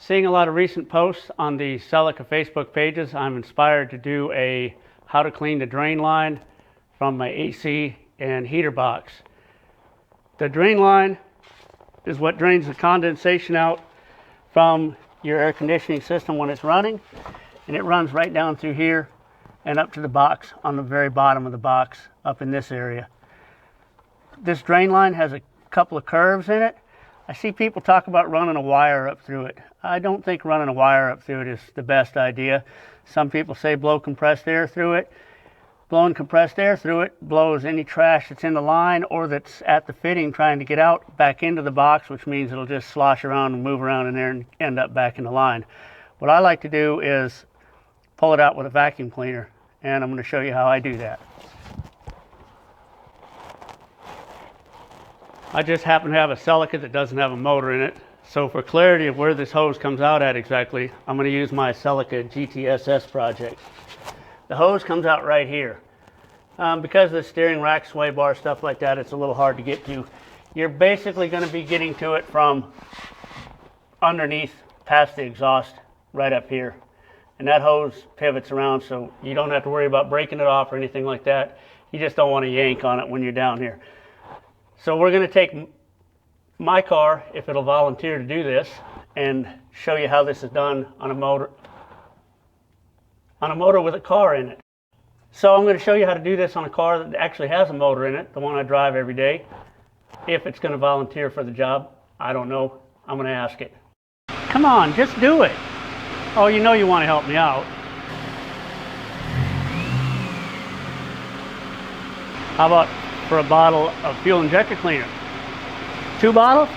Seeing a lot of recent posts on the Celica Facebook pages, I'm inspired to do a how to clean the drain line from my AC and heater box. The drain line is what drains the condensation out from your air conditioning system when it's running, and it runs right down through here and up to the box on the very bottom of the box up in this area. This drain line has a couple of curves in it. I see people talk about running a wire up through it. I don't think running a wire up through it is the best idea. Some people say blow compressed air through it. Blowing compressed air through it blows any trash that's in the line or that's at the fitting trying to get out back into the box, which means it'll just slosh around and move around in there and end up back in the line. What I like to do is pull it out with a vacuum cleaner, and I'm going to show you how I do that. I just happen to have a Celica that doesn't have a motor in it, so for clarity of where this hose comes out at exactly, I'm going to use my Celica GTSS project. The hose comes out right here. Because of the steering rack, sway bar, stuff like that, it's a little hard to get to. You're basically going to be getting to it from underneath, past the exhaust, right up here. And that hose pivots around, so you don't have to worry about breaking it off or anything like that. You just don't want to yank on it when you're down here. So we're going to take my car, if it'll volunteer to do this, and show you how this is done on a motor with a car in it. So I'm going to show you how to do this on a car that actually has a motor in it, the one I drive every day. If it's going to volunteer for the job, I don't know. I'm going to ask it. Come on, just do it. Oh, you know you want to help me out. How about for a bottle of fuel injector cleaner? 2 bottles?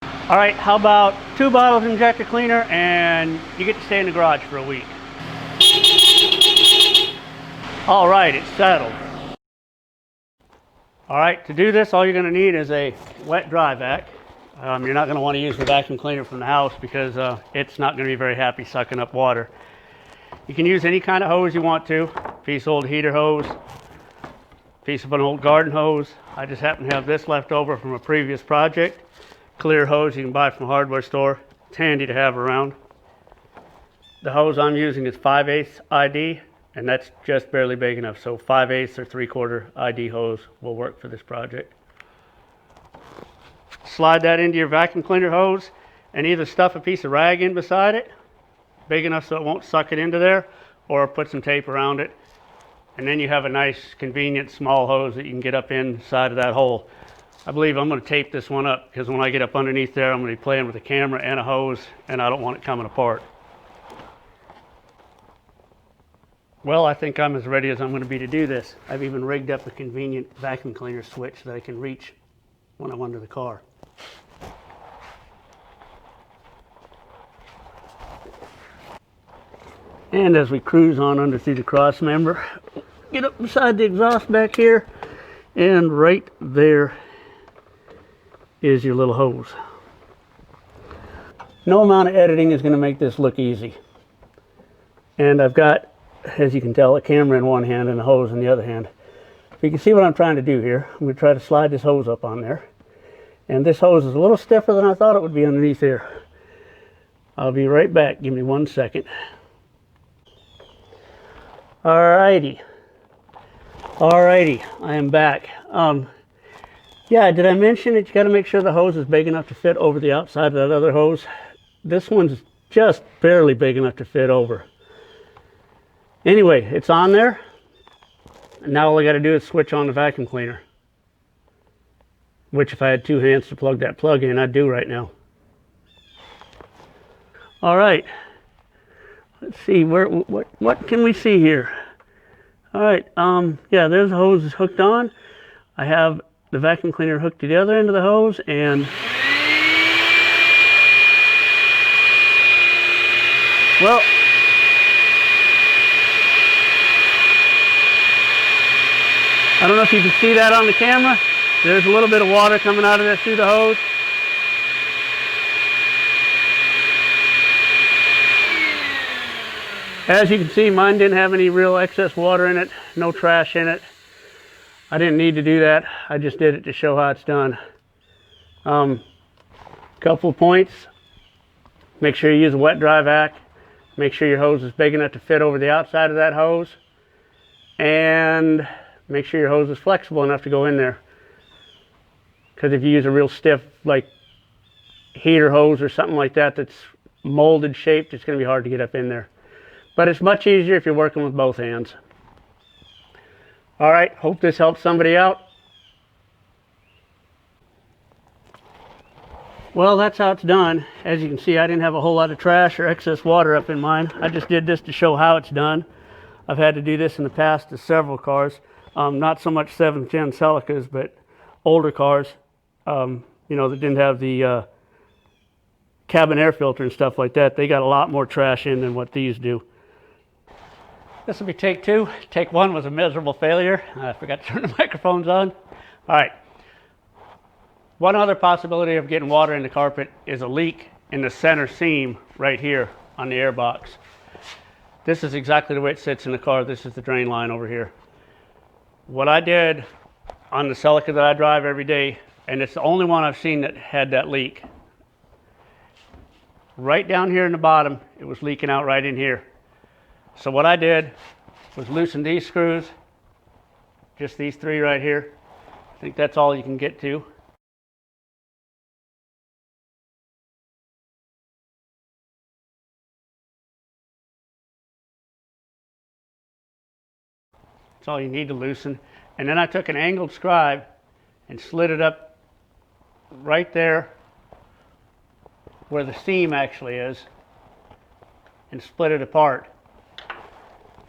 All right, how about 2 bottles of injector cleaner and you get to stay in the garage for a week? All right, it's settled. All right, to do this, all you're going to need is a wet dry vac. You're not going to want to use the vacuum cleaner from the house because it's not going to be very happy sucking up water. You can use any kind of hose you want to. Piece of old heater hose, piece of an old garden hose. I just happen to have this left over from a previous project. Clear hose you can buy from a hardware store. It's handy to have around. The hose I'm using is 5/8 ID, and that's just barely big enough. So 5/8 or 3/4 ID hose will work for this project. Slide that into your vacuum cleaner hose and either stuff a piece of rag in beside it, big enough so it won't suck it into there, or put some tape around it. And then you have a nice, convenient, small hose that you can get up inside of that hole. I believe I'm going to tape this one up because when I get up underneath there, I'm going to be playing with a camera and a hose, and I don't want it coming apart. Well, I think I'm as ready as I'm going to be to do this. I've even rigged up a convenient vacuum cleaner switch that I can reach when I'm under the car. And as we cruise on under through the cross member, get up beside the exhaust back here, and right there is your little hose. No amount of editing is going to make this look easy. And I've got, as you can tell, a camera in one hand and a hose in the other hand. So you can see what I'm trying to do here. I'm going to try to slide this hose up on there. And this hose is a little stiffer than I thought it would be underneath here. I'll be right back. Give me 1 second. Alrighty, I am back. Yeah, did I mention that you got to make sure the hose is big enough to fit over the outside of that other hose? This one's just barely big enough to fit over. Anyway, it's on there, and now all I got to do is switch on the vacuum cleaner, which if I had 2 hands to plug that plug in, I'd do right now. All right. Let's see, what can we see here? All right, yeah, there's the hose hooked on. I have the vacuum cleaner hooked to the other end of the hose, and well, I don't know if you can see that on the camera. There's a little bit of water coming out of there through the hose. As you can see, mine didn't have any real excess water in it, no trash in it. I didn't need to do that. I just did it to show how it's done. Couple points: make sure you use a wet dry vac. Make sure your hose is big enough to fit over the outside of that hose, and make sure your hose is flexible enough to go in there, because if you use a real stiff like heater hose or something like that that's molded shaped, it's going to be hard to get up in there. But it's much easier if you're working with both hands. All right, hope this helps somebody out. Well, that's how it's done. As you can see, I didn't have a whole lot of trash or excess water up in mine. I just did this to show how it's done. I've had to do this in the past to several cars. Not so much 7th gen Celicas, but older cars, you know, that didn't have the cabin air filter and stuff like that. They got a lot more trash in than what these do. This will be take 2. Take 1 was a miserable failure. I forgot to turn the microphones on. All right. One other possibility of getting water in the carpet is a leak in the center seam right here on the air box. This is exactly the way it sits in the car. This is the drain line over here. What I did on the Celica that I drive every day, and it's the only one I've seen that had that leak. Right down here in the bottom, it was leaking out right in here. So what I did was loosen these screws, just these 3 right here. I think that's all you can get to. That's all you need to loosen. And then I took an angled scribe and slid it up right there where the seam actually is and split it apart.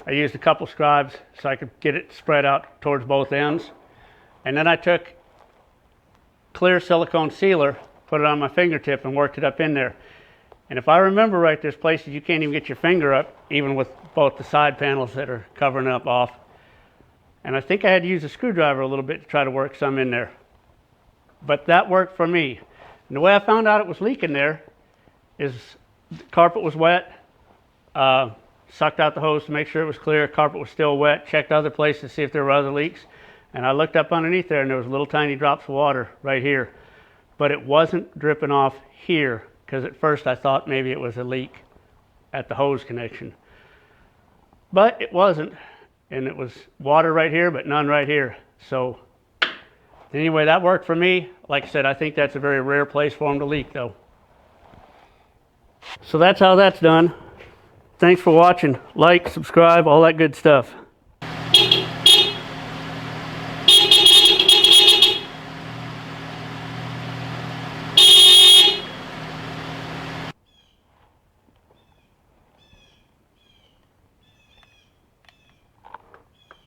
I used a couple scribes so I could get it spread out towards both ends. And then I took clear silicone sealer, put it on my fingertip and worked it up in there. And if I remember right, there's places you can't even get your finger up, even with both the side panels that are covering up off. And I think I had to use a screwdriver a little bit to try to work some in there. But that worked for me. And the way I found out it was leaking there is the carpet was wet, sucked out the hose to make sure it was clear, carpet was still wet, checked other places to see if there were other leaks. And I looked up underneath there and there was little tiny drops of water right here. But it wasn't dripping off here, because at first I thought maybe it was a leak at the hose connection. But it wasn't. And it was water right here, but none right here. So anyway, that worked for me. Like I said, I think that's a very rare place for them to leak though. So that's how that's done. Thanks for watching. Like, subscribe, all that good stuff.